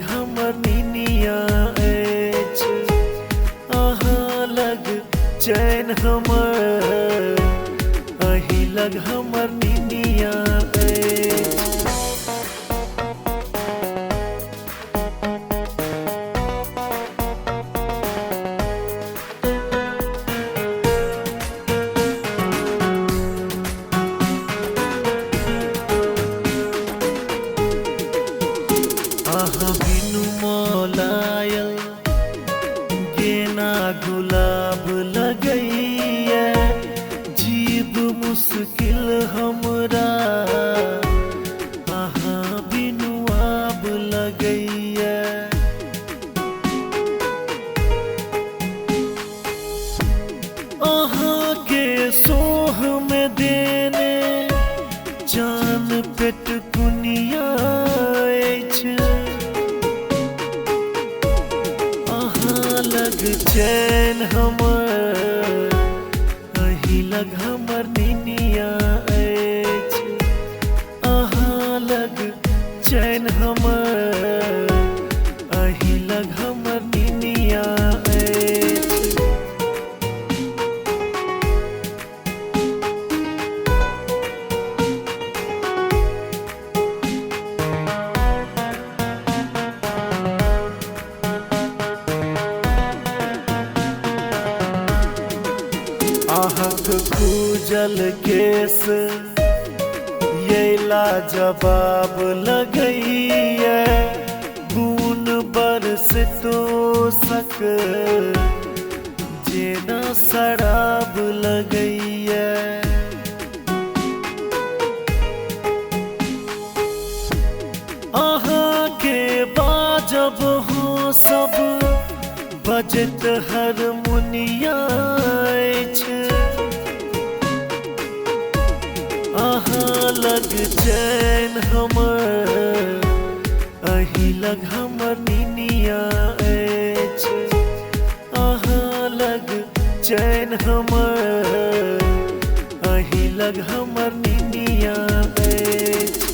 लग हमर निनिया अछि, अहाँ लग चैन हमर, अही लग हमर निनिया अछि। अहाँ बिनु मौलायल गेना गुलाब लगैया, जीव मुश्किल हमरा अहाँ बिनु आब लगैया। अहाँ के सोह में देने जान पेट कुनिया अछि, अहाँ लग चैन हमर, अही लग हमर निनिया अछि, अहाँ लग चैन हमर, अही लग हमर निनिया अछि। अहाँक खूजल केस ये लाजवाब लगैया, बून बरस तोसक जेना शराब लगैया। अहाँ के बाजब हो सब बजत हारमोनिया अछि, अहाँ लग चैन हमर, अही लग हमर निनिया अछि, अहाँ लग चैन हमर, अही लग हमर निनिया अछि।